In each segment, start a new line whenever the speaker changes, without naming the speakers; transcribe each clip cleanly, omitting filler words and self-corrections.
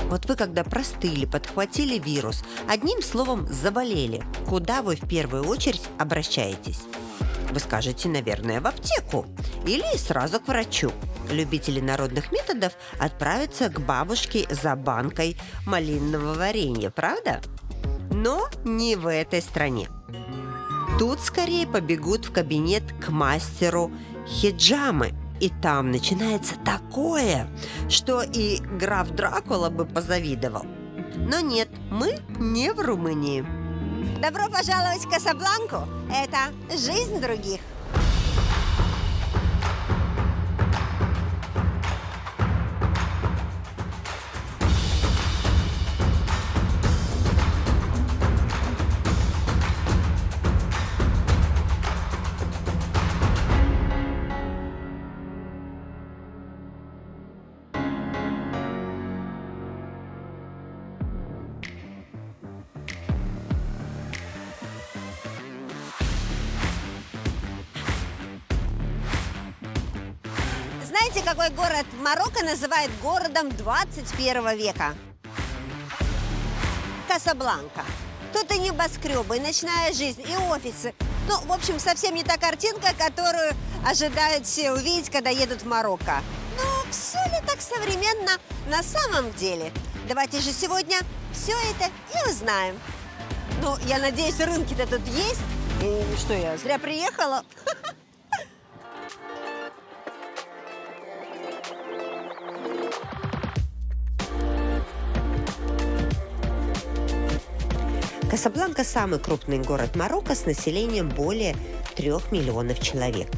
Вот вы когда простыли, подхватили вирус, одним словом заболели, куда вы в первую очередь обращаетесь? Вы скажете, наверное, в аптеку или сразу к врачу. Любители народных методов отправятся к бабушке за банкой малинного варенья, правда? Но не в этой стране. Тут скорее побегут в кабинет к мастеру хиджамы. И там начинается такое, что и граф Дракула бы позавидовал. Но нет, мы не в Румынии.
Добро пожаловать в Касабланку. Это жизнь других. Знаете, какой город Марокко называют городом 21 века? Касабланка. Тут и небоскребы, и ночная жизнь, и офисы. Ну, в общем, совсем не та картинка, которую ожидают все увидеть, когда едут в Марокко. Но все ли так современно на самом деле? Давайте же сегодня все это и узнаем. Ну, я надеюсь, рынки-то тут есть. И что, я зря приехала?
Касабланка – самый крупный город Марокко с населением более 3 миллионов человек.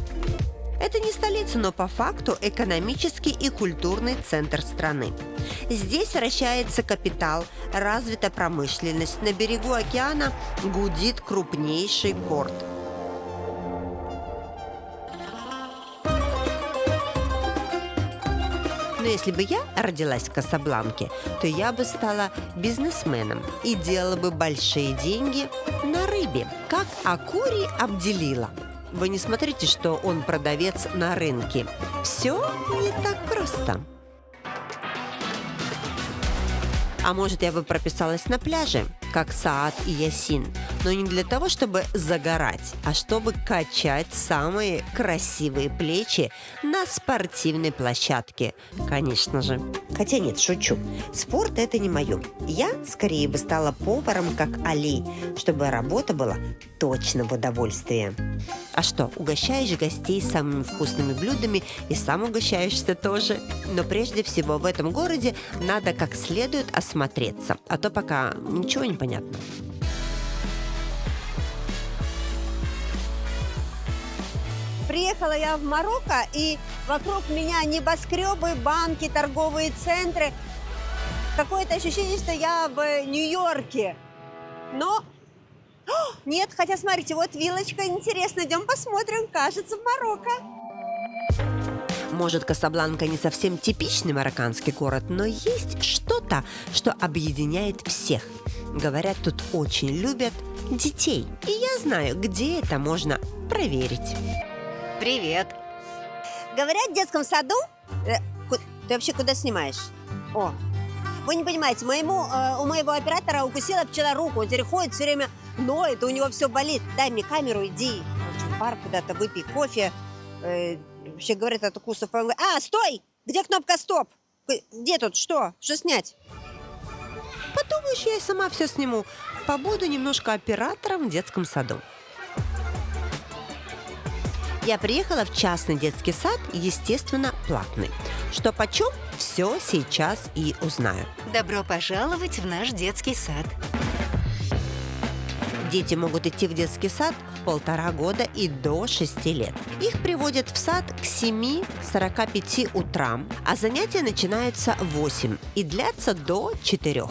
Это не столица, но по факту экономический и культурный центр страны. Здесь вращается капитал, развита промышленность, на берегу океана гудит крупнейший порт. Но если бы я родилась в Касабланке, то я бы стала бизнесменом и делала бы большие деньги на рыбе, как Акури Абделила. Вы не смотрите, что он продавец на рынке. Все не так просто. А может, я бы прописалась на пляже, как Саад и Ясин, но не для того, чтобы загорать, а чтобы качать самые красивые плечи на спортивной площадке, конечно же. Хотя нет, шучу. Спорт – это не мое. Я скорее бы стала поваром, как Али, чтобы работа была точно в удовольствие. А что, угощаешь гостей самыми вкусными блюдами и сам угощаешься тоже. Но прежде всего в этом городе надо как следует осмотреться, а то пока ничего не понятно.
Приехала я в Марокко, и вокруг меня небоскребы, банки, торговые центры. Какое-то ощущение, что я в Нью-Йорке. Но нет, хотя смотрите, вот вилочка, интересно, идем посмотрим, кажется, в Марокко.
Может, Касабланка не совсем типичный марокканский город, но есть что-то, что объединяет всех. Говорят, тут очень любят детей. И я знаю, где это можно проверить.
Привет.
Говорят, в детском саду... Ты вообще куда снимаешь? О, вы не понимаете, у моего оператора укусила пчела руку. Он теперь ходит все время, ноет, у него все болит. Дай мне камеру, иди в парк куда-то, выпей кофе. Вообще говорят от укусов. Стой! Где кнопка стоп? Где тут? Что? Что снять?
Подумаешь, я и сама все сниму. Побуду немножко оператором в детском саду. Я приехала в частный детский сад, естественно, платный. Что почем, все сейчас и узнаю.
Добро пожаловать в наш детский сад.
Дети могут идти в детский сад в 1,5 года и до 6 лет. Их приводят в сад к 7:45 утра, а занятия начинаются в 8 и длятся до 4.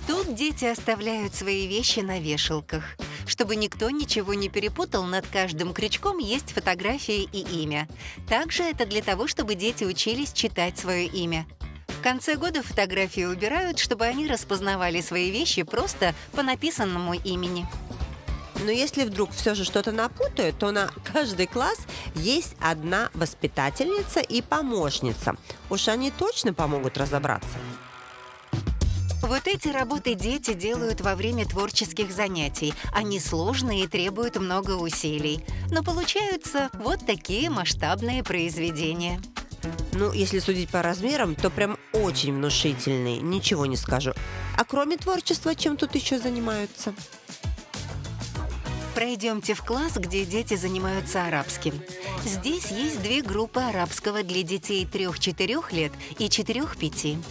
Тут дети оставляют свои вещи на вешалках. Чтобы никто ничего не перепутал, над каждым крючком есть фотография и имя. Также это для того, чтобы дети учились читать свое имя. В конце года фотографии убирают, чтобы они распознавали свои вещи просто по написанному имени.
Но если вдруг все же что-то напутают, то на каждый класс есть одна воспитательница и помощница. Уж они точно помогут разобраться.
Вот эти работы дети делают во время творческих занятий. Они сложные и требуют много усилий. Но получаются вот такие масштабные произведения.
Ну, если судить по размерам, то прям очень внушительные, ничего не скажу. А кроме творчества, чем тут еще занимаются?
Пройдемте в класс, где дети занимаются арабским. Здесь есть 2 группы арабского для детей 3-4 лет и 4-5.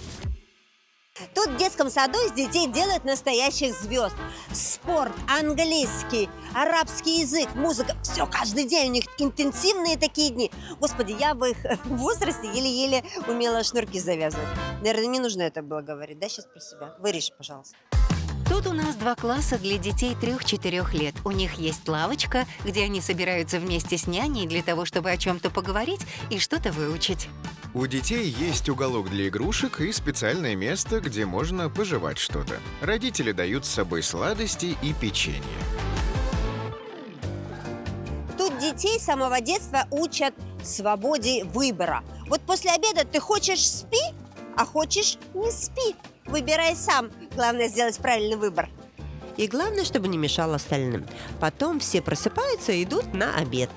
Тут в детском саду из детей делают настоящих звезд. Спорт, английский, арабский язык, музыка. Все, каждый день у них интенсивные такие дни. Господи, я в их возрасте еле-еле умела шнурки завязывать. Наверное, не нужно это было говорить, да, сейчас про себя? Вырежь, пожалуйста.
Тут у нас 2 класса для детей 3-4 лет. У них есть лавочка, где они собираются вместе с няней для того, чтобы о чем-то поговорить и что-то выучить.
У детей есть уголок для игрушек и специальное место, где можно пожевать что-то. Родители дают с собой сладости и печенье.
Тут детей с самого детства учат свободе выбора. Вот после обеда ты хочешь спи, а хочешь не спи. Выбирай сам. Главное сделать правильный выбор.
И главное, чтобы не мешало остальным. Потом все просыпаются и идут на обед.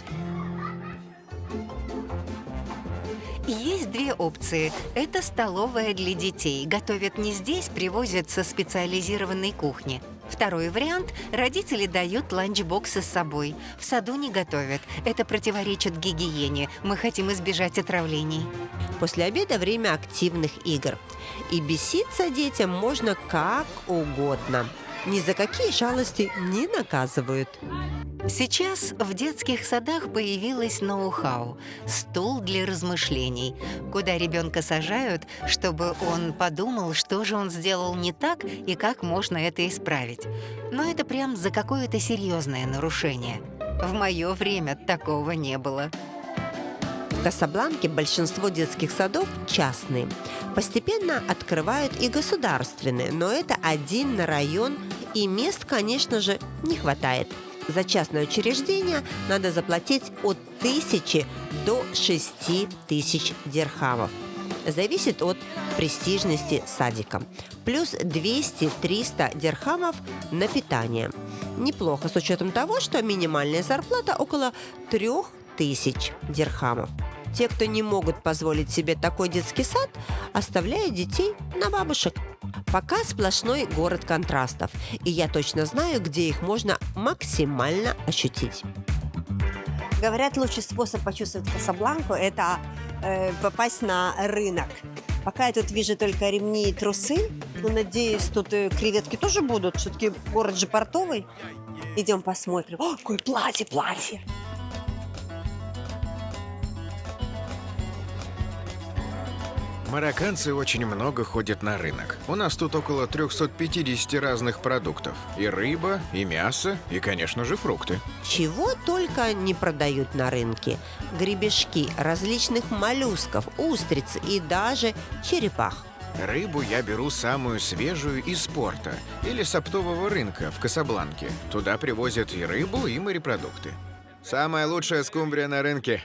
Есть 2 опции. Это столовая для детей. Готовят не здесь, привозят со специализированной кухни. Второй вариант – родители дают ланчбоксы с собой. В саду не готовят. Это противоречит гигиене. Мы хотим избежать отравлений.
После обеда время активных игр. И беситься детям можно как угодно. Ни за какие шалости не наказывают.
Сейчас в детских садах появилось ноу-хау – стол для размышлений, куда ребенка сажают, чтобы он подумал, что же он сделал не так и как можно это исправить. Но это прям за какое-то серьезное нарушение. В мое время такого не было.
В Касабланке большинство детских садов частные. Постепенно открывают и государственные, но это один на район, и мест, конечно же, не хватает. За частное учреждение надо заплатить от 1000 до 6000 дирхамов. Зависит от престижности садика. Плюс 200-300 дирхамов на питание. Неплохо, с учетом того, что минимальная зарплата около 3000 дирхамов. Те, кто не могут позволить себе такой детский сад, оставляют детей на бабушек. Пока сплошной город контрастов, и я точно знаю, где их можно максимально ощутить.
Говорят, лучший способ почувствовать Касабланку – это попасть на рынок. Пока я тут вижу только ремни и трусы, но, надеюсь, тут креветки тоже будут. Все-таки город же портовый. Идем посмотрим. О, какое платье!
Марокканцы очень много ходят на рынок. У нас тут около 350 разных продуктов. И рыба, и мясо, и, конечно же, фрукты.
Чего только не продают на рынке. Гребешки, различных моллюсков, устриц и даже черепах.
Рыбу я беру самую свежую из порта или с оптового рынка в Касабланке. Туда привозят и рыбу, и морепродукты. Самая лучшая скумбрия на рынке.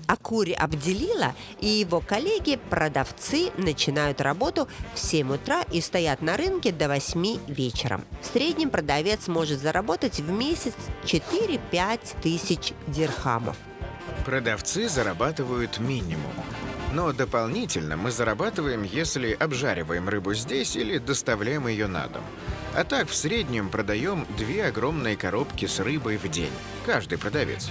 Акури Абделила и его коллеги-продавцы начинают работу в 7 утра и стоят на рынке до 8 вечера. В среднем продавец может заработать в месяц 4-5 тысяч дирхамов.
Продавцы зарабатывают минимум. Но дополнительно мы зарабатываем, если обжариваем рыбу здесь или доставляем ее на дом. А так в среднем продаем 2 огромные коробки с рыбой в день. Каждый продавец.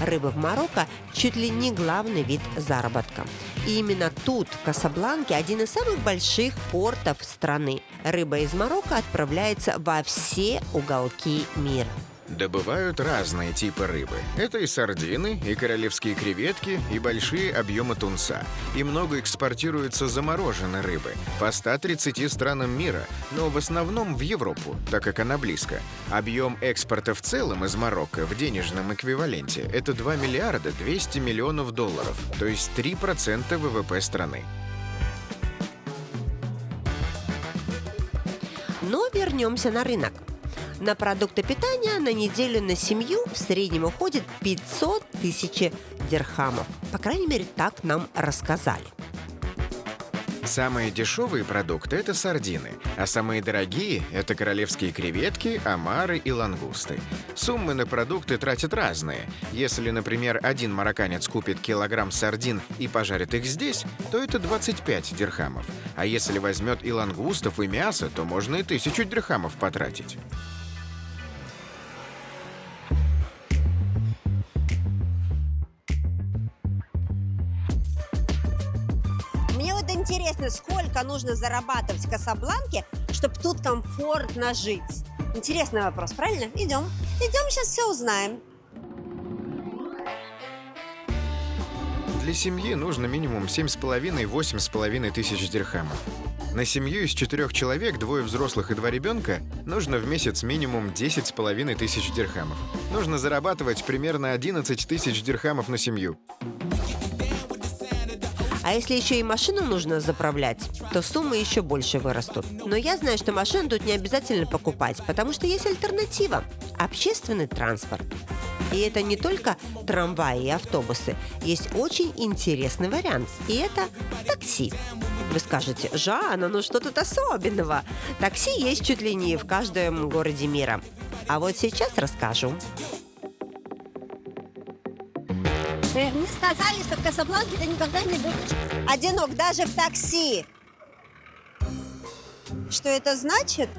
Рыба в Марокко чуть ли не главный вид заработка. И именно тут, в Касабланке, один из самых больших портов страны. Рыба из Марокко отправляется во все уголки мира.
Добывают разные типы рыбы. Это и сардины, и королевские креветки, и большие объемы тунца. И много экспортируется замороженной рыбы по 130 странам мира, но в основном в Европу, так как она близко. Объем экспорта в целом из Марокко в денежном эквиваленте – это 2 миллиарда 200 миллионов долларов, то есть 3% ВВП страны.
Но вернемся на рынок. На продукты питания на неделю на семью в среднем уходит 500 тысяч дирхамов. По крайней мере, так нам рассказали.
Самые дешевые продукты – это сардины, а самые дорогие – это королевские креветки, омары и лангусты. Суммы на продукты тратят разные. Если, например, один марокканец купит килограмм сардин и пожарит их здесь, то это 25 дирхамов. А если возьмет и лангустов, и мясо, то можно и 1000 дирхамов потратить.
Мне вот интересно, сколько нужно зарабатывать в Касабланке, чтобы тут комфортно жить? Интересный вопрос, правильно? Идем. Идем, сейчас все узнаем.
Для семьи нужно минимум 7,5-8,5 тысяч дирхамов. На семью из 4 человек, 2 взрослых и 2 ребенка, нужно в месяц минимум 10,5 тысяч дирхамов. Нужно зарабатывать примерно 11 тысяч дирхамов на семью.
А если еще и машину нужно заправлять, то суммы еще больше вырастут. Но я знаю, что машину тут не обязательно покупать, потому что есть альтернатива – общественный транспорт. И это не только трамваи и автобусы. Есть очень интересный вариант, и это такси. Вы скажете: «Жанна, ну что тут особенного?» Такси есть чуть ли не в каждом городе мира. А вот сейчас расскажу.
Мне сказали, что в Касабланке ты никогда не будешь одинок, даже в такси. Что это значит?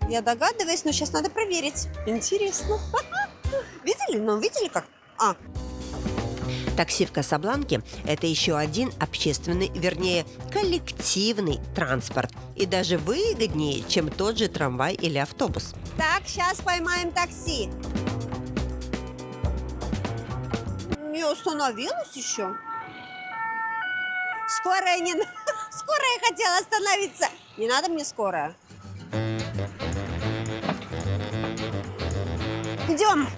Я догадываюсь, но сейчас надо проверить. Интересно. Видели? Ну, видели как?
Такси в Касабланке – это еще один общественный, вернее, коллективный транспорт. И даже выгоднее, чем тот же трамвай или автобус.
Так, сейчас поймаем такси. Не остановилась еще? Скорая не... Скорая хотела остановиться. Не надо мне скорая. Идем.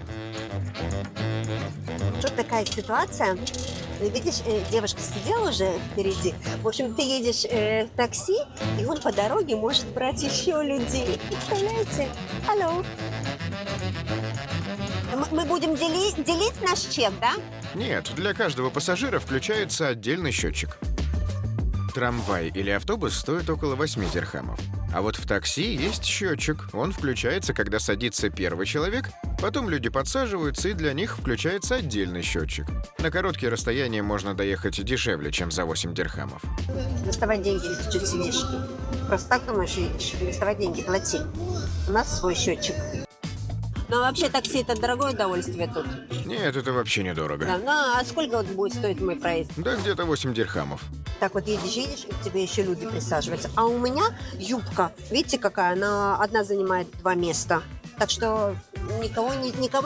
Тут такая ситуация. Видишь, девушка сидела уже впереди. В общем, ты едешь в такси, и он по дороге может брать еще людей. Представляете? Алло. Мы будем делить наш чек, да?
Нет, для каждого пассажира включается отдельный счетчик. Трамвай или автобус стоит около 8 дирхамов. А вот в такси есть счетчик. Он включается, когда садится первый человек, потом люди подсаживаются, и для них включается отдельный счетчик. На короткие расстояния можно доехать дешевле, чем за 8 дирхамов.
Доставай деньги, если чуть сидишь. Просто так думаешь, едешь. Доставай деньги, плати. У нас свой счетчик. Но вообще такси – это дорогое удовольствие тут.
Нет, это вообще недорого.
Да, ну а сколько вот будет стоить мой проезд?
Да где-то 8 дирхамов.
Так вот едешь, и к тебе еще люди присаживаются. А у меня юбка, видите, какая? Она одна занимает 2 места. Так что никого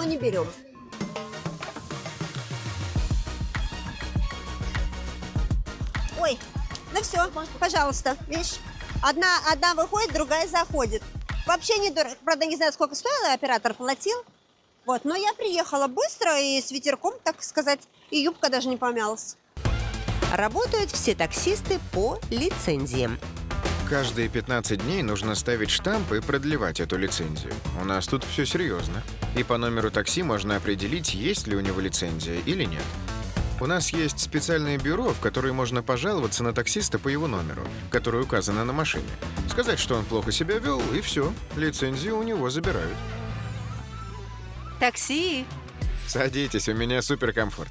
не берем. Ой, ну все, пожалуйста, видишь? Одна выходит, другая заходит. Вообще недорого. Правда, не знаю, сколько стоило, оператор платил. Вот, но я приехала быстро и с ветерком, так сказать, и юбка даже не помялась.
Работают все таксисты по лицензиям.
Каждые 15 дней нужно ставить штамп и продлевать эту лицензию. У нас тут все серьезно. И по номеру такси можно определить, есть ли у него лицензия или нет. У нас есть специальное бюро, в которое можно пожаловаться на таксиста по его номеру, который указано на машине. Сказать, что он плохо себя вел, и все. Лицензию у него забирают.
Такси.
Садитесь, у меня суперкомфорт.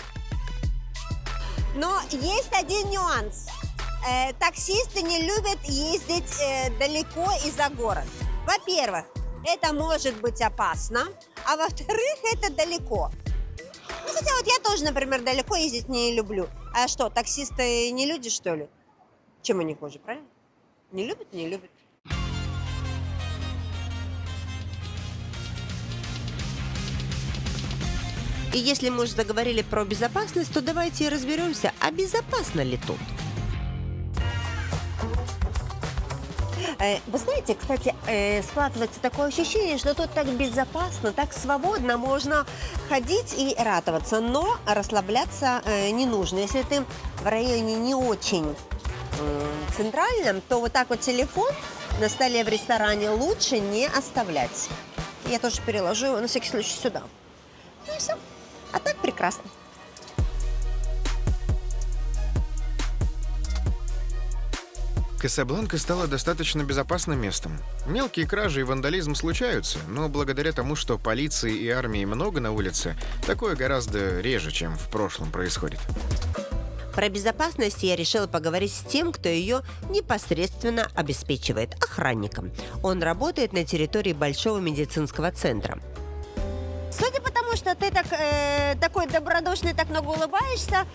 Но есть один нюанс. Таксисты не любят ездить далеко и за город. Во-первых, это может быть опасно, а во-вторых, это далеко. Ну, хотя вот я тоже, например, далеко ездить не люблю. А что, таксисты не люди, что ли? Чем они хуже, правильно? Не любят, не любят.
И если мы уже заговорили про безопасность, то давайте и разберемся, а безопасно ли тут?
Вы знаете, кстати, складывается такое ощущение, что тут так безопасно, так свободно можно ходить и радоваться, но расслабляться не нужно. Если ты в районе не очень центральном, то вот так вот телефон на столе в ресторане лучше не оставлять. Я тоже переложу его на всякий случай сюда. Ну и все. А так прекрасно.
Касабланка стала достаточно безопасным местом. Мелкие кражи и вандализм случаются, но благодаря тому, что полиции и армии много на улице, такое гораздо реже, чем в прошлом происходит.
Про безопасность я решила поговорить с тем, кто ее непосредственно обеспечивает, охранником. Он работает на территории большого медицинского центра.
Судя по тому, что ты такой добродушный, так много улыбаешься,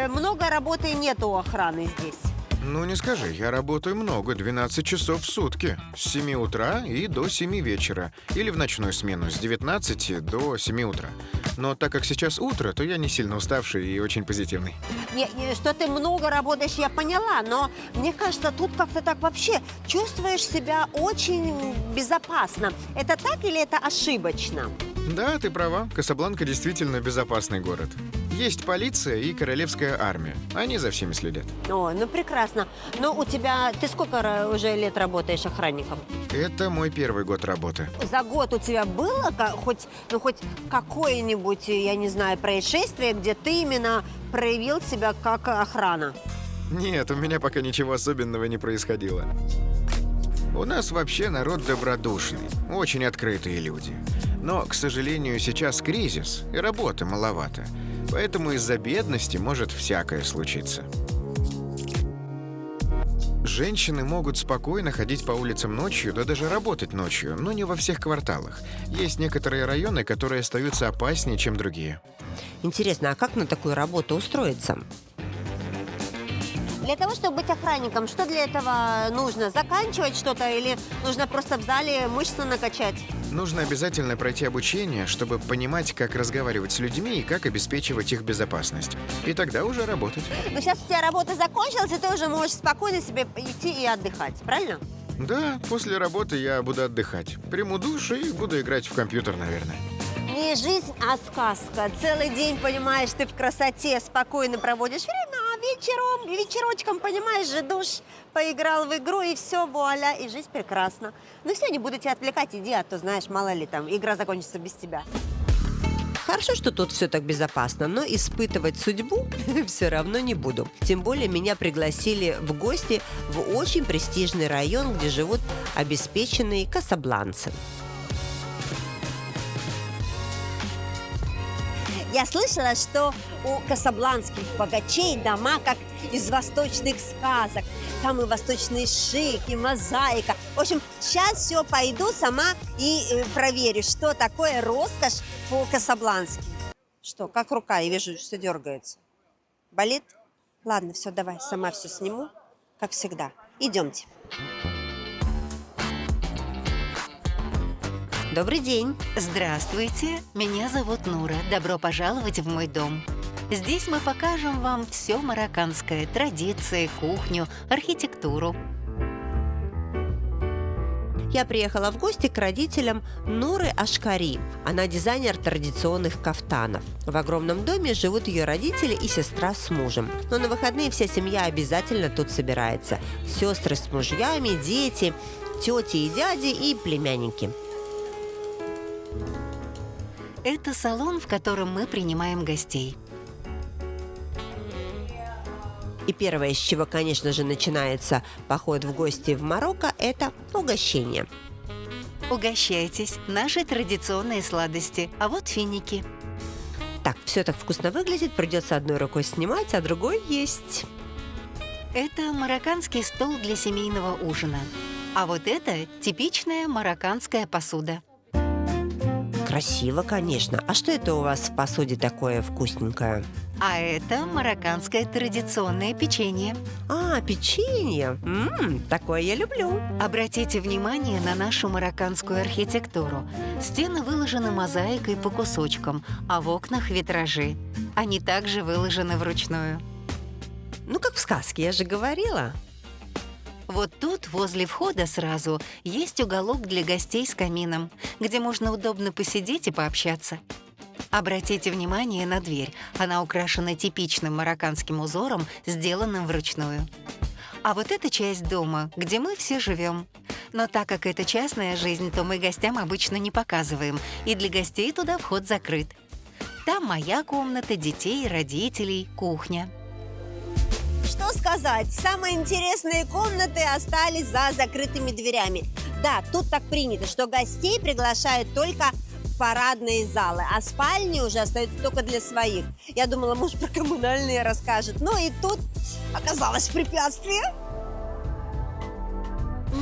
много работы нет у охраны здесь.
Ну, не скажи, я работаю много, 12 часов в сутки. С 7 утра и до 7 вечера. Или в ночную смену с 19 до 7 утра. Но так как сейчас утро, то я не сильно уставший и очень позитивный.
Что ты много работаешь, я поняла, но мне кажется, тут как-то так вообще чувствуешь себя очень безопасно. Это так или это ошибочно?
Да, ты права, Касабланка действительно безопасный город. Есть полиция и королевская армия. Они за всеми следят.
О, ну прекрасно. Но у тебя, ты сколько уже лет работаешь охранником?
Это мой первый год работы.
За год у тебя было хоть какое-нибудь, я не знаю, происшествие, где ты именно проявил себя как охрана?
Нет, у меня пока ничего особенного не происходило. У нас вообще народ добродушный, очень открытые люди. Но, к сожалению, сейчас кризис, и работы маловато. Поэтому из-за бедности может всякое случиться. Женщины могут спокойно ходить по улицам ночью, да даже работать ночью, но не во всех кварталах. Есть некоторые районы, которые остаются опаснее, чем другие.
Интересно, а как на такую работу устроиться?
Для того, чтобы быть охранником, что для этого нужно? Заканчивать что-то или нужно просто в зале мышцы накачать?
Нужно обязательно пройти обучение, чтобы понимать, как разговаривать с людьми и как обеспечивать их безопасность. И тогда уже работать.
Но сейчас у тебя работа закончилась, и ты уже можешь спокойно себе идти и отдыхать, правильно?
Да, после работы я буду отдыхать. Приму душ и буду играть в компьютер, наверное.
Не жизнь, а сказка. Целый день, понимаешь, ты в красоте спокойно проводишь время, а вечерочком, понимаешь же, душ, поиграл в игру, и все, вуаля, и жизнь прекрасна. Ну все, не буду тебя отвлекать, иди, а то, знаешь, мало ли там, игра закончится без тебя.
Хорошо, что тут все так безопасно, но испытывать судьбу все равно не буду. Тем более меня пригласили в гости в очень престижный район, где живут обеспеченные касабланцы.
Я слышала, что у касабланских богачей дома как из восточных сказок. Там и восточный шик, и мозаика. В общем, сейчас все пойду сама и проверю, что такое роскошь по-касаблански. Что, как рука? Я вижу, что дергается. Болит? Ладно, все, давай, сама все сниму, как всегда. Идемте.
Добрый день.
Здравствуйте, меня зовут Нура. Добро пожаловать в мой дом. Здесь мы покажем вам все марокканское, традиции, кухню, архитектуру.
Я приехала в гости к родителям Нуры Ашкари. Она дизайнер традиционных кафтанов. В огромном доме живут ее родители и сестра с мужем. Но на выходные вся семья обязательно тут собирается. Сестры с мужьями, дети, тети и дяди и племянники.
Это салон, в котором мы принимаем гостей.
И первое, с чего, конечно же, начинается поход в гости в Марокко, это угощение.
Угощайтесь, наши традиционные сладости. А вот финики.
Так, все так вкусно выглядит, придется одной рукой снимать, а другой есть.
Это марокканский стол для семейного ужина. А вот это типичная марокканская посуда.
Красиво, конечно. А что это у вас в посуде такое вкусненькое?
А это марокканское традиционное печенье.
А, печенье. Такое я люблю.
Обратите внимание на нашу марокканскую архитектуру. Стены выложены мозаикой по кусочкам, а в окнах витражи. Они также выложены вручную.
Ну, как в сказке, я же говорила.
Вот тут, возле входа сразу, есть уголок для гостей с камином, где можно удобно посидеть и пообщаться. Обратите внимание на дверь. Она украшена типичным марокканским узором, сделанным вручную. А вот эта часть дома, где мы все живем. Но так как это частная жизнь, то мы гостям обычно не показываем, и для гостей туда вход закрыт. Там моя комната, детей, родителей, кухня.
Что сказать, самые интересные комнаты остались за закрытыми дверями. Да, тут так принято, что гостей приглашают только в парадные залы, а спальни уже остаются только для своих. Я думала, может, про коммунальные расскажет. Но и тут оказалось препятствие.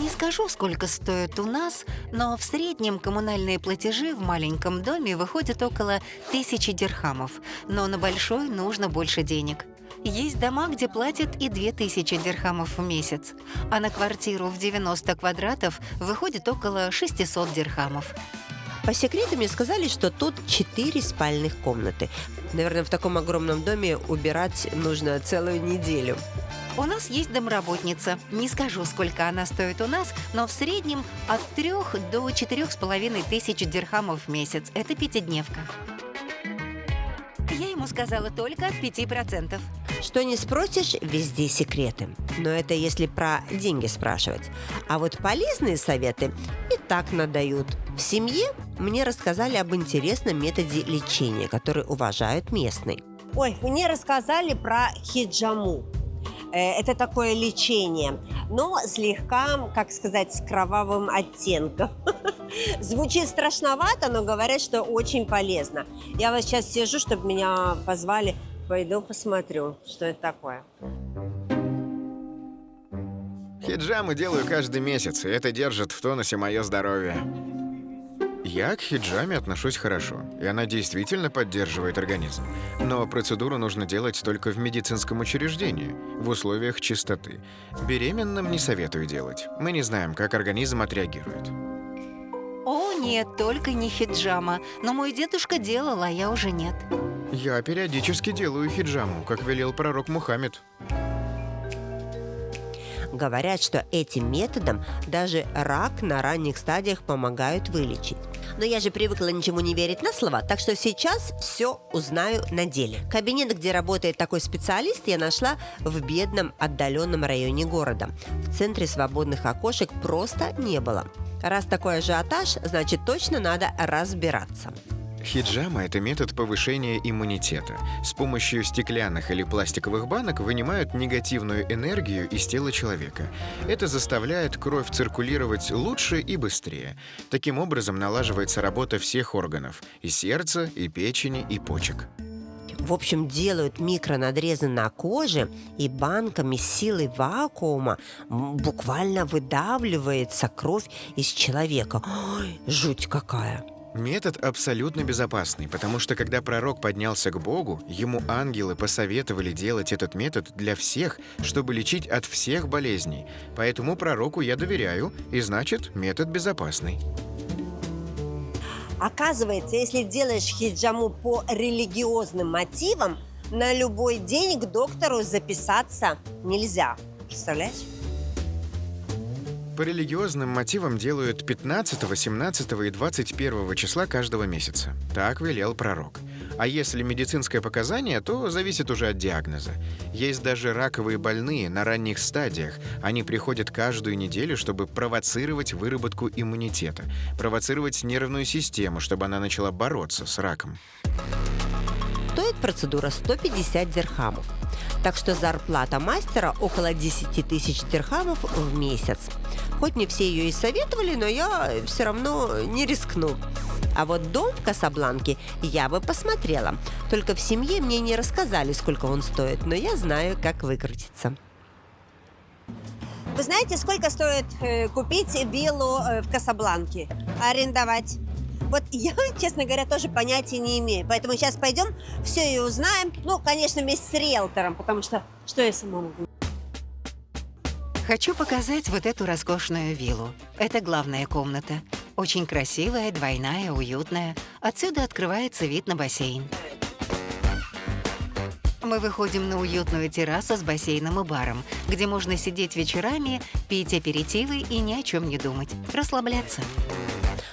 Не скажу, сколько стоит у нас, но в среднем коммунальные платежи в маленьком доме выходят около 1000 дирхамов, но на большой нужно больше денег. Есть дома, где платят и 2000 дирхамов в месяц, а на квартиру в 90 квадратов выходит около 600 дирхамов.
По секрету мне сказали, что тут 4 спальных комнаты. Наверное, в таком огромном доме убирать нужно целую неделю.
У нас есть домработница. Не скажу, сколько она стоит у нас, но в среднем от 3 до 4,5 тысяч дирхамов в месяц. Это пятидневка. Я ему сказала только от 5%.
Что не спросишь, везде секреты. Но это если про деньги спрашивать. А вот полезные советы и так надают. В семье мне рассказали об интересном методе лечения, который уважают местные.
Ой, мне рассказали про хиджаму. Это такое лечение, но слегка, как сказать, с кровавым оттенком. Звучит страшновато, но говорят, что очень полезно. Я вот сейчас сижу, чтобы меня позвали. Пойду посмотрю, что это такое.
Хиджамы делаю каждый месяц, и это держит в тонусе мое здоровье. Я к хиджаме отношусь хорошо, и она действительно поддерживает организм. Но процедуру нужно делать только в медицинском учреждении, в условиях чистоты. Беременным не советую делать. Мы не знаем, как организм отреагирует.
О, нет, только не хиджама. Но мой дедушка делал, а я уже нет.
Я периодически делаю хиджаму, как велел пророк Мухаммед.
Говорят, что этим методом даже рак на ранних стадиях помогают вылечить. Но я же привыкла ничему не верить на слово, так что сейчас все узнаю на деле. Кабинет, где работает такой специалист, я нашла в бедном отдаленном районе города. В центре свободных окошек просто не было. Раз такой ажиотаж, значит точно надо разбираться.
Хиджама – это метод повышения иммунитета. С помощью стеклянных или пластиковых банок вынимают негативную энергию из тела человека. Это заставляет кровь циркулировать лучше и быстрее. Таким образом налаживается работа всех органов – и сердца, и печени, и почек.
В общем, делают микронадрезы на коже, и банками силой вакуума буквально выдавливается кровь из человека. Ой, жуть какая!
Метод абсолютно безопасный, потому что когда пророк поднялся к Богу, ему ангелы посоветовали делать этот метод для всех, чтобы лечить от всех болезней. Поэтому пророку я доверяю, и значит, метод безопасный.
Оказывается, если делаешь хиджаму по религиозным мотивам, на любой день к доктору записаться нельзя. Представляешь?
По религиозным мотивам делают 15, 17 и 21 числа каждого месяца. Так велел пророк. А если медицинское показание, то зависит уже от диагноза. Есть даже раковые больные на ранних стадиях. Они приходят каждую неделю, чтобы провоцировать выработку иммунитета, провоцировать нервную систему, чтобы она начала бороться с раком.
Стоит процедура 150 дирхамов. Так что зарплата мастера около 10 тысяч дирхамов в месяц. Хоть мне все ее и советовали, но я все равно не рискну. А вот дом в Касабланке я бы посмотрела. Только в семье мне не рассказали, сколько он стоит, но я знаю, как выкрутиться.
Вы знаете, сколько стоит купить виллу в Касабланке? Арендовать? Вот я, честно говоря, тоже понятия не имею. Поэтому сейчас пойдем, все и узнаем. Ну, конечно, вместе с риэлтором, потому что я сама могу?
Хочу показать вот эту роскошную виллу. Это главная комната. Очень красивая, двойная, уютная. Отсюда открывается вид на бассейн. Мы выходим на уютную террасу с бассейном и баром, где можно сидеть вечерами, пить аперитивы и ни о чем не думать, расслабляться.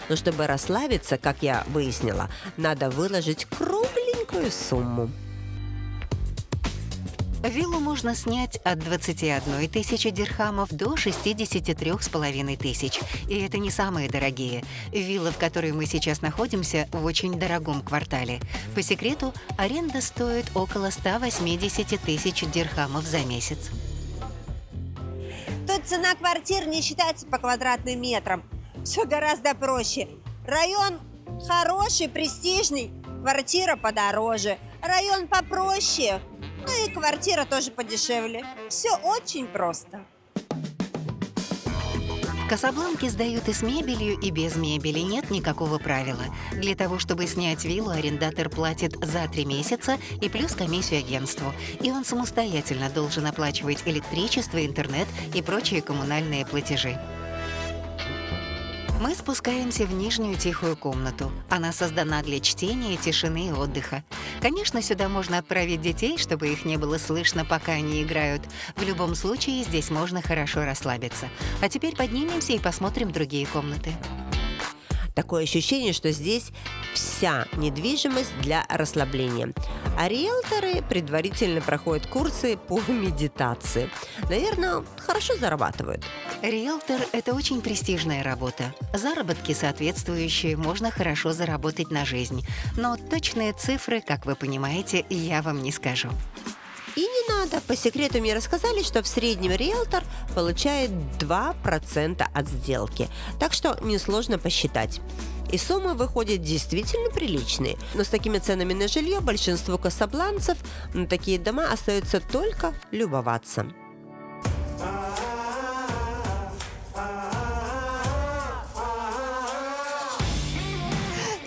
Но чтобы расслабиться, как я выяснила, надо выложить кругленькую сумму.
Виллу можно снять от 21 тысячи дирхамов до 63,5 тысяч. И это не самые дорогие. Вилла, в которой мы сейчас находимся, в очень дорогом квартале. По секрету, аренда стоит около 180 тысяч дирхамов за месяц.
Тут цена квартир не считается по квадратным метрам. Все гораздо проще. Район хороший, престижный, квартира подороже. Район попроще, ну и квартира тоже подешевле. Все очень просто.
В Касабланке сдают и с мебелью, и без мебели. Нет никакого правила. Для того, чтобы снять виллу, арендатор платит за 3 месяца и плюс комиссию агентству. И он самостоятельно должен оплачивать электричество, интернет и прочие коммунальные платежи. Мы спускаемся в нижнюю тихую комнату. Она создана для чтения, тишины и отдыха. Конечно, сюда можно отправить детей, чтобы их не было слышно, пока они играют. В любом случае, здесь можно хорошо расслабиться. А теперь поднимемся и посмотрим другие комнаты.
Такое ощущение, что здесь вся недвижимость для расслабления. А риэлторы предварительно проходят курсы по медитации. Наверное, хорошо зарабатывают.
Риэлтор – это очень престижная работа. Заработки соответствующие, можно хорошо заработать на жизнь. Но точные цифры, как вы понимаете, я вам не скажу.
И не надо. По секрету мне рассказали, что в среднем риэлтор получает 2% от сделки. Так что несложно посчитать. И суммы выходят действительно приличные. Но с такими ценами на жилье большинству касабланцев на такие дома остается только любоваться.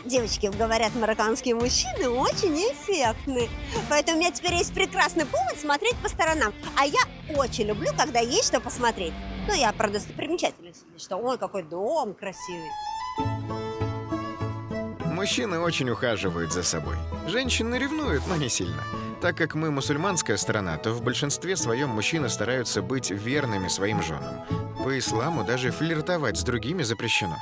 Девочки, говорят, марокканские мужчины очень эффектны. Поэтому у меня теперь есть прекрасный повод смотреть по сторонам. А я очень люблю, когда есть что посмотреть. Ну, я про достопримечательности, что ой, какой дом красивый.
Мужчины очень ухаживают за собой. Женщины ревнуют, но не сильно. Так как мы мусульманская страна, то в большинстве своем мужчины стараются быть верными своим женам. По исламу даже флиртовать с другими запрещено.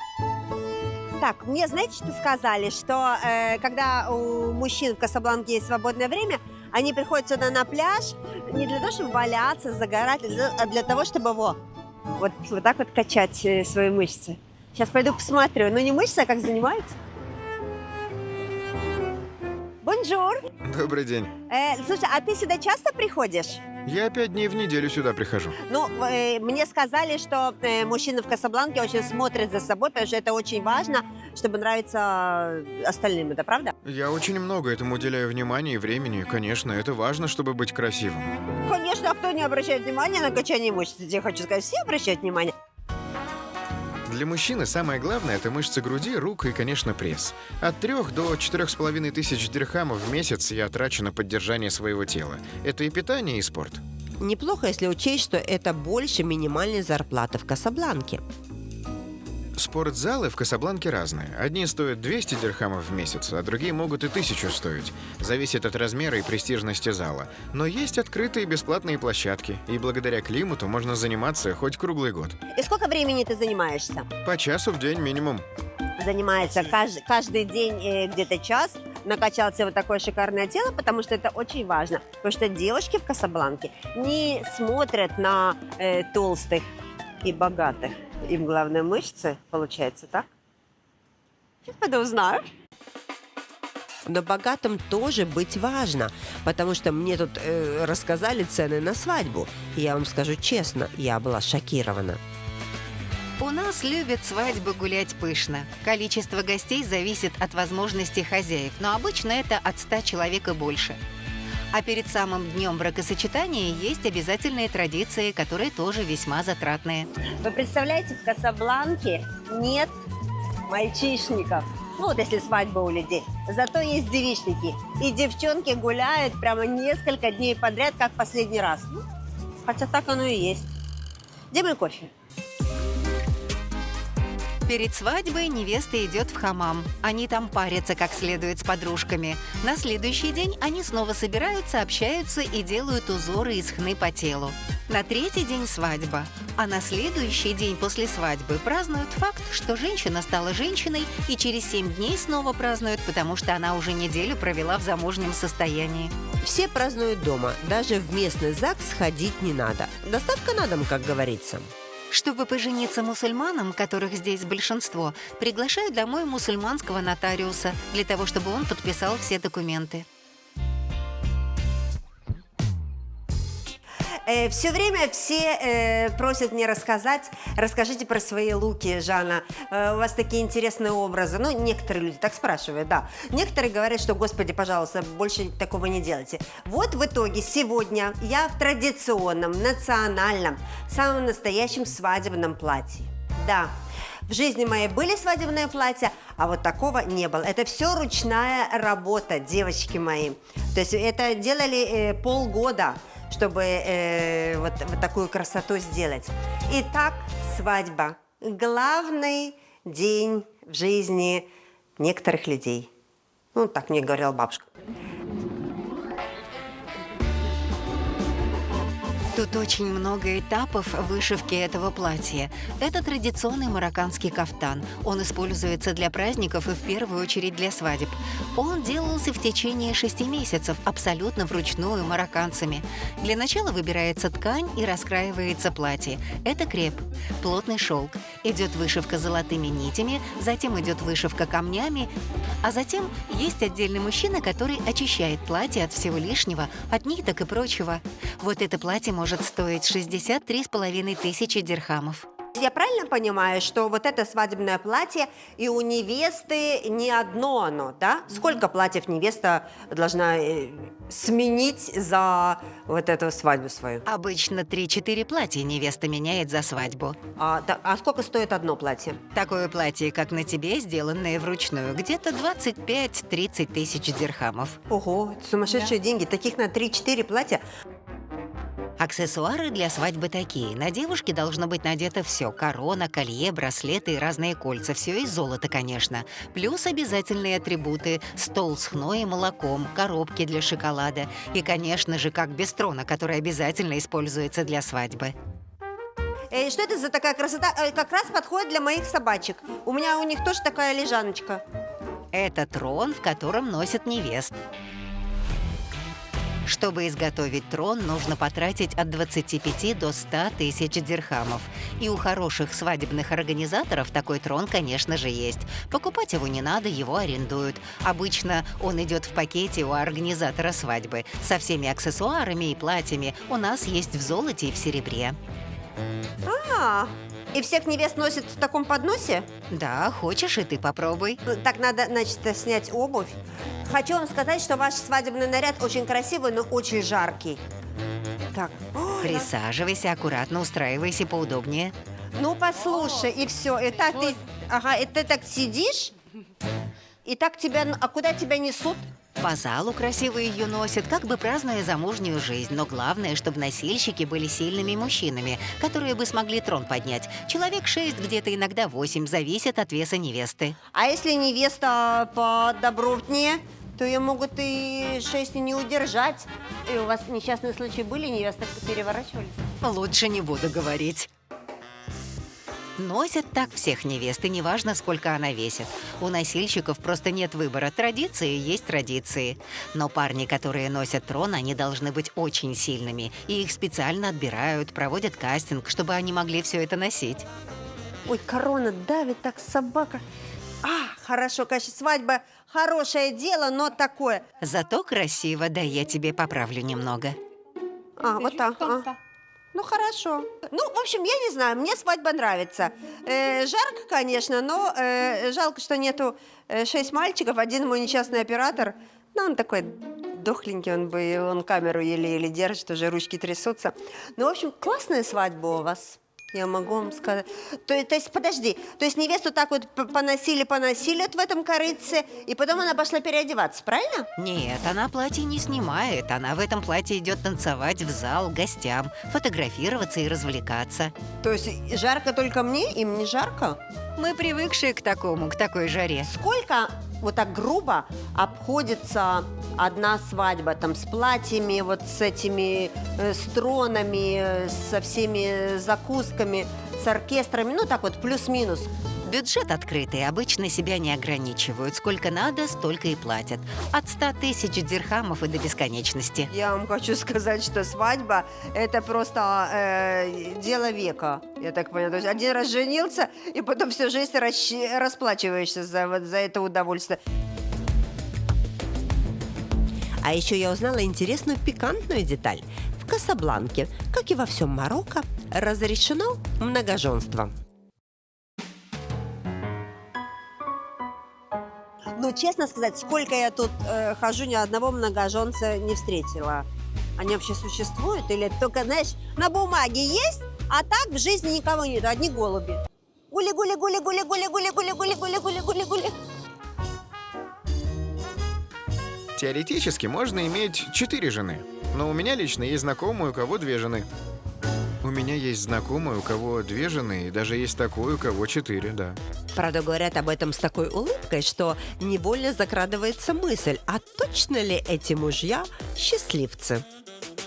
Так, мне знаете, что сказали? Что когда у мужчин в Касабланке есть свободное время, они приходят сюда на пляж не для того, чтобы валяться, загорать, а для того, чтобы вот так вот качать свои мышцы. Сейчас пойду посмотрю. Ну, не мышцы, а как занимаются. Бонжур!
Добрый день.
Слушай, а ты сюда часто приходишь?
Я 5 дней в неделю сюда прихожу.
Ну, мне сказали, что мужчины в Касабланке очень смотрят за собой, потому что это очень важно, чтобы нравиться остальным. Это правда?
Я очень много этому уделяю внимания и времени. Конечно, это важно, чтобы быть красивым.
Конечно, а кто не обращает внимания на качание мышц? Я хочу сказать, все обращают внимание.
Для мужчины самое главное – это мышцы груди, рук и, конечно, пресс. От 3 до 4,5 тысяч дирхамов в месяц я трачу на поддержание своего тела. Это и питание, и спорт.
Неплохо, если учесть, что это больше минимальной зарплаты в Касабланке.
Спортзалы в Касабланке разные. Одни стоят 200 дирхамов в месяц, а другие могут и 1000 стоить. Зависит от размера и престижности зала. Но есть открытые бесплатные площадки, и благодаря климату можно заниматься хоть круглый год.
И сколько времени ты занимаешься?
По часу в день минимум.
Занимается каждый день где-то час. Накачал себе вот такое шикарное тело, потому что это очень важно. Потому что девушки в Касабланке не смотрят на толстых и богатых. Им главное мышцы, получается, так? Сейчас пойду узнаю.
Но богатым тоже быть важно, потому что мне тут рассказали цены на свадьбу. И я вам скажу честно, я была шокирована.
У нас любят свадьбы гулять пышно. Количество гостей зависит от возможностей хозяев, но обычно это от 100 человек и больше. А перед самым днем бракосочетания есть обязательные традиции, которые тоже весьма затратные.
Вы представляете, в Касабланке нет мальчишников. Ну вот если свадьба у людей. Зато есть девичники. И девчонки гуляют прямо несколько дней подряд, как последний раз. Ну, хотя так оно и есть. Где мой кофе?
Перед свадьбой невеста идет в хамам. Они там парятся как следует с подружками. На следующий день они снова собираются, общаются и делают узоры из хны по телу. На 3-й день свадьба. А на следующий день после свадьбы празднуют факт, что женщина стала женщиной, и через 7 дней снова празднуют, потому что она уже неделю провела в замужнем состоянии.
Все празднуют дома, даже в местный ЗАГС ходить не надо. Доставка на дом, как говорится.
Чтобы пожениться мусульманам, которых здесь большинство, приглашают домой мусульманского нотариуса для того, чтобы он подписал все документы.
Все время все просят мне рассказать. Расскажите про свои луки, Жанна. У вас такие интересные образы. Ну, некоторые люди так спрашивают, да. Некоторые говорят, что, господи, пожалуйста, больше такого не делайте. Вот в итоге сегодня я в традиционном, национальном, самом настоящем свадебном платье. Да, в жизни моей были свадебные платья, а вот такого не было. Это все ручная работа, девочки мои. То есть это делали полгода, чтобы вот такую красоту сделать. Итак, свадьба. Главный день в жизни некоторых людей. Ну, так мне говорила бабушка.
Тут очень много этапов вышивки этого платья. Это традиционный марокканский кафтан. Он используется для праздников и в первую очередь для свадеб. Он делался в течение 6 месяцев, абсолютно вручную марокканцами. Для начала выбирается ткань и раскраивается платье. Это креп, плотный шелк. Идет вышивка золотыми нитями, затем идет вышивка камнями, а затем есть отдельный мужчина, который очищает платье от всего лишнего, от ниток и прочего. Вот это платье может стоить 63,5 тысячи дирхамов.
Я правильно понимаю, что вот это свадебное платье и у невесты не одно оно, да? Сколько платьев невеста должна сменить за вот эту свадьбу свою?
Обычно 3-4 платья невеста меняет за свадьбу.
А сколько стоит одно платье?
Такое платье, как на тебе, сделанное вручную, где-то 25-30 тысяч дирхамов.
Ого, это сумасшедшие деньги. Таких на 3-4 платья.
Аксессуары для свадьбы такие. На девушке должно быть надето все: корона, колье, браслеты и разные кольца. Все из золота, конечно. Плюс обязательные атрибуты: стол с хной и молоком, коробки для шоколада и, конечно же, как без трона, который обязательно используется для свадьбы.
Что это за такая красота? Как раз подходит для моих собачек. У них тоже такая лежаночка.
Это трон, в котором носят невест. Чтобы изготовить трон, нужно потратить от 25 до 100 тысяч дирхамов. И у хороших свадебных организаторов такой трон, конечно же, есть. Покупать его не надо, его арендуют. Обычно он идет в пакете у организатора свадьбы. Со всеми аксессуарами и платьями. У нас есть в золоте и в серебре.
И всех невест носят в таком подносе?
Да, хочешь, и ты попробуй.
Так надо, значит, снять обувь. Хочу вам сказать, что ваш свадебный наряд очень красивый, но очень жаркий. Так.
Присаживайся, аккуратно устраивайся поудобнее.
Ну, послушай, и все. И так ты так сидишь, и так тебя... А куда тебя несут?
По залу красиво ее носят, как бы празднуя замужнюю жизнь. Но главное, чтобы носильщики были сильными мужчинами, которые бы смогли трон поднять. Человек 6, где-то иногда 8, зависит от веса невесты.
А если невеста подобротнее, то ее могут и 6 не удержать. И у вас несчастные случаи были, невесты переворачивались?
Лучше не буду говорить. Носят так всех невест, и неважно, сколько она весит. У носильщиков просто нет выбора. Традиции есть традиции. Но парни, которые носят трон, они должны быть очень сильными. И их специально отбирают, проводят кастинг, чтобы они могли все это носить.
Ой, корона давит, так собака. Хорошо, конечно, свадьба хорошее дело, но такое.
Зато красиво, да, я тебе поправлю немного.
Вот так. Ну, хорошо. Ну, в общем, я не знаю, мне свадьба нравится. Жарко, конечно, но жалко, что нету 6 мальчиков, один мой несчастный оператор. Ну, он такой дохленький, он камеру еле-еле держит, уже ручки трясутся. Ну, в общем, классная свадьба у вас. Я могу вам сказать. То есть, подожди, то есть невесту так вот поносили вот в этом корытце, и потом она пошла переодеваться, правильно?
Нет, она платье не снимает. Она в этом платье идет танцевать в зал гостям, фотографироваться и развлекаться.
То есть жарко только мне, им не жарко?
Мы привыкшие к такой жаре.
Сколько вот так грубо обходится одна свадьба там с платьями, вот с этими стронами, со всеми закусками, с оркестрами, ну так вот плюс-минус.
Бюджет открытый, обычно себя не ограничивают. Сколько надо, столько и платят. От 100 тысяч дирхамов и до бесконечности.
Я вам хочу сказать, что свадьба – это просто дело века, я так понимаю. То есть один раз женился, и потом всю жизнь расплачиваешься за это удовольствие.
А еще я узнала интересную пикантную деталь. В Касабланке, как и во всем Марокко, разрешено многоженство.
Ну, честно сказать, сколько я тут хожу, ни одного многоженца не встретила. Они вообще существуют? Или это только, знаешь, на бумаге есть, а так в жизни никого нет, одни голуби. Гули-гули-гули-гули-гули-гули-гули-гули-гули-гули-гули.
Теоретически можно иметь 4 жены. Но у меня лично есть знакомые, у кого 2 жены. У меня есть знакомые, у кого 2 жены, и даже есть такой, у кого 4, да.
Правда, говорят об этом с такой улыбкой, что невольно закрадывается мысль, а точно ли эти мужья счастливцы?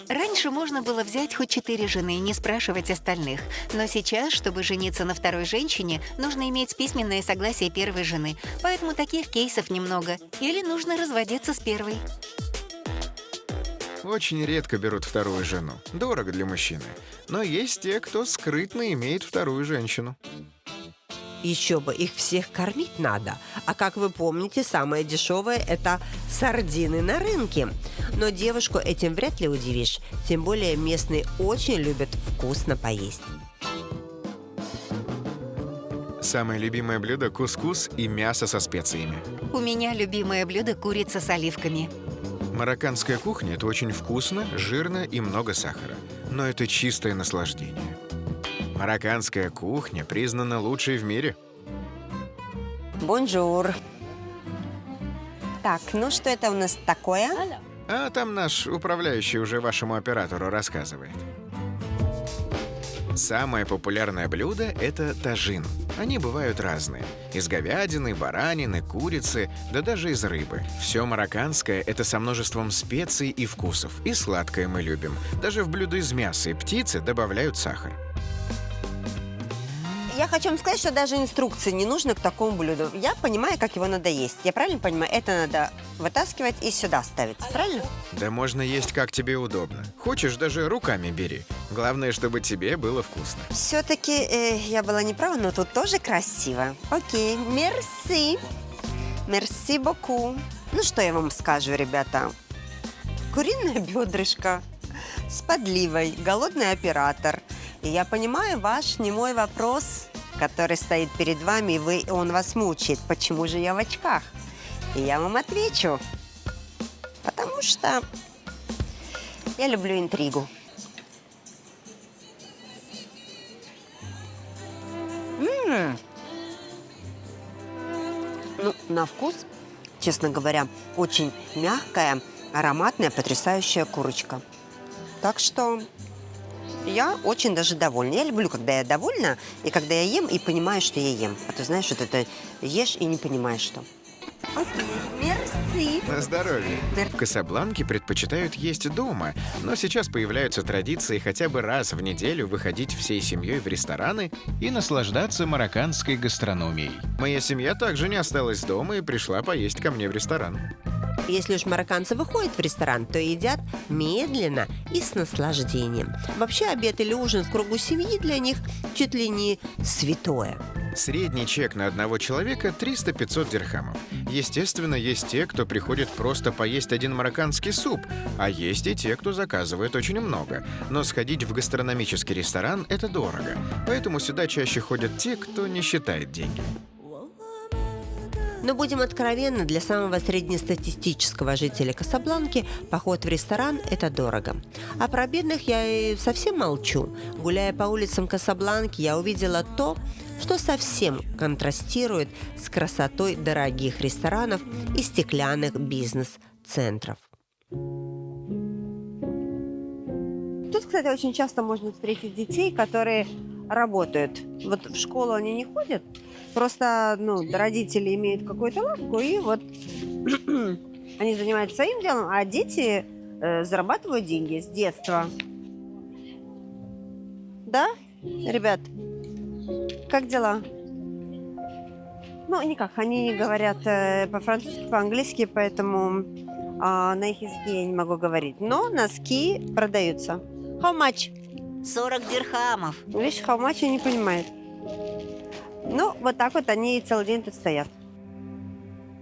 Раньше можно было взять хоть 4 жены и не спрашивать остальных. Но сейчас, чтобы жениться на второй женщине, нужно иметь письменное согласие первой жены. Поэтому таких кейсов немного. Или нужно разводиться с первой.
Очень редко берут вторую жену. Дорого для мужчины. Но есть те, кто скрытно имеет вторую женщину.
Еще бы, их всех кормить надо. А как вы помните, самое дешевое – это сардины на рынке. Но девушку этим вряд ли удивишь. Тем более местные очень любят вкусно поесть.
Самое любимое блюдо – кускус и мясо со специями.
У меня любимое блюдо – курица с оливками.
Марокканская кухня – это очень вкусно, жирно и много сахара. Но это чистое наслаждение. Марокканская кухня признана лучшей в мире.
Бонжур. Так, ну что это у нас такое?
А там наш управляющий уже вашему оператору рассказывает. Самое популярное блюдо – это тажин. Они бывают разные. Из говядины, баранины, курицы, да даже из рыбы. Все марокканское – это со множеством специй и вкусов. И сладкое мы любим. Даже в блюдо из мяса и птицы добавляют сахар.
Я хочу вам сказать, что даже инструкции не нужно к такому блюду. Я понимаю, как его надо есть. Я правильно понимаю? Это надо вытаскивать и сюда ставить. Правильно?
Да можно есть как тебе удобно. Хочешь, даже руками бери. Главное, чтобы тебе было вкусно.
Все-таки я была не права, но тут тоже красиво. Окей, мерси. Мерси боку. Ну, что я вам скажу, ребята? Куриное бедрышко с подливой, голодный оператор. И я понимаю ваш немой вопрос, который стоит перед вами, и он вас мучает. Почему же я в очках? И я вам отвечу. Потому что я люблю интригу. Ну, на вкус, честно говоря, очень мягкая, ароматная, потрясающая курочка. Так что я очень даже довольна. Я люблю, когда я довольна, и когда я ем, и понимаю, что я ем. А ты знаешь, что ты ешь и не понимаешь, что. Окей, мерси.
На здоровье. В Касабланке предпочитают есть дома, но сейчас появляются традиции хотя бы раз в неделю выходить всей семьей в рестораны и наслаждаться марокканской гастрономией. Моя семья также не осталась дома и пришла поесть ко мне в ресторан.
Если уж марокканцы выходят в ресторан, то едят медленно и с наслаждением. Вообще обед или ужин в кругу семьи для них чуть ли не святое.
Средний чек на одного человека 300-500 дирхамов. Естественно, есть те, кто приходит просто поесть один марокканский суп, а есть и те, кто заказывает очень много. Но сходить в гастрономический ресторан – это дорого, поэтому сюда чаще ходят те, кто не считает деньги.
Но будем откровенны, для самого среднестатистического жителя Касабланки поход в ресторан – это дорого. А про бедных я и совсем молчу. Гуляя по улицам Касабланки, я увидела то, что совсем контрастирует с красотой дорогих ресторанов и стеклянных бизнес-центров.
Тут, кстати, очень часто можно встретить детей, которые работают. Вот в школу они не ходят, Просто, родители имеют какую-то лавку, и вот они занимаются своим делом, а дети зарабатывают деньги с детства. Да, ребят? Как дела? Никак, они не говорят по-французски, по-английски, поэтому на их языке я не могу говорить. Но носки продаются. How much?
40 дирхамов.
Видишь, how much я не понимает. Вот так вот они целый день тут стоят.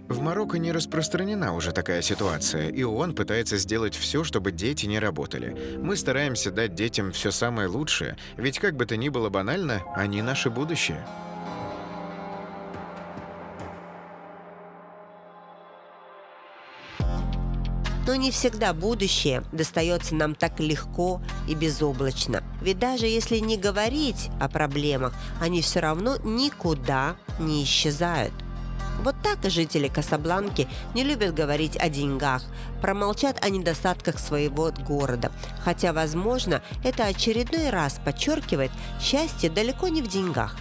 В Марокко не распространена уже такая ситуация, и ООН пытается сделать все, чтобы дети не работали. Мы стараемся дать детям все самое лучшее, ведь как бы то ни было банально, они наше будущее.
Но не всегда будущее достается нам так легко и безоблачно. Ведь даже если не говорить о проблемах, они все равно никуда не исчезают. Вот так и жители Касабланки не любят говорить о деньгах, промолчат о недостатках своего города. Хотя, возможно, это очередной раз подчеркивает, счастье далеко не в деньгах.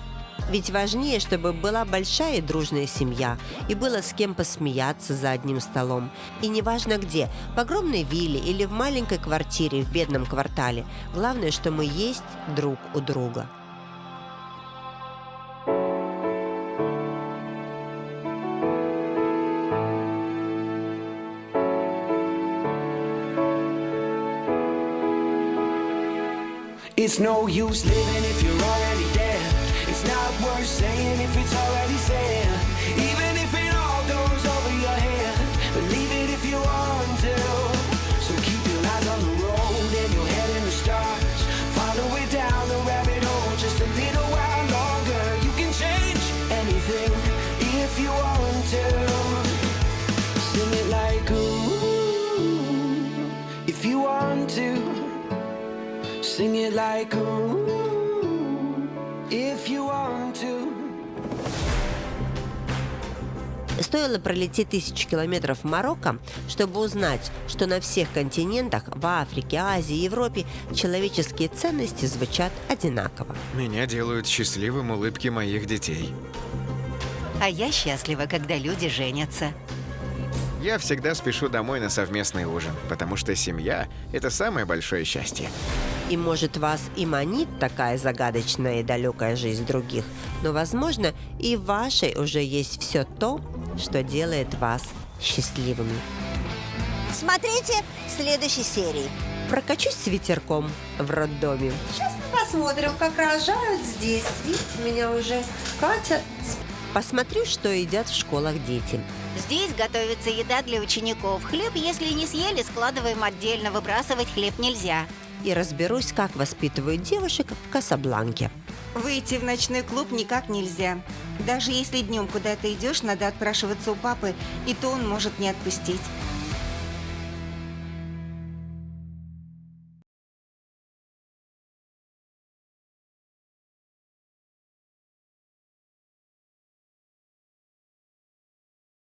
Ведь важнее, чтобы была большая и дружная семья, и было с кем посмеяться за одним столом. И неважно где, в огромной вилле или в маленькой квартире в бедном квартале, главное, что мы есть друг у друга.
It's no use living if you're already dead. It's not worth saying if it's already said. Even if it all goes over your head, believe it if you want to. So keep your eyes on the road and your head in the stars. Follow it down the rabbit hole just a little while longer. You can change anything if you want to. Sing it like ooh, if you want to. Sing it like ooh, if you want to.
Стоило пролететь 1000 километров в Марокко, чтобы узнать, что на всех континентах, в Африке, Азии, Европе, человеческие ценности звучат одинаково.
Меня делают счастливым улыбки моих детей.
А я счастлива, когда люди женятся.
Я всегда спешу домой на совместный ужин, потому что семья – это самое большое счастье.
И, может, вас и манит такая загадочная и далекая жизнь других, но, возможно, и в вашей уже есть все то, что делает вас счастливыми.
Смотрите в следующей серии.
Прокачусь с ветерком в роддоме.
Сейчас мы посмотрим, как рожают здесь. Видите, меня уже катят.
Посмотрю, что едят в школах дети.
Здесь готовится еда для учеников. Хлеб, если не съели, складываем отдельно. Выбрасывать хлеб нельзя.
И разберусь, как воспитывают девушек в Касабланке.
Выйти в ночной клуб никак нельзя. Даже если днем куда-то идешь, надо отпрашиваться у папы, и то он может не отпустить.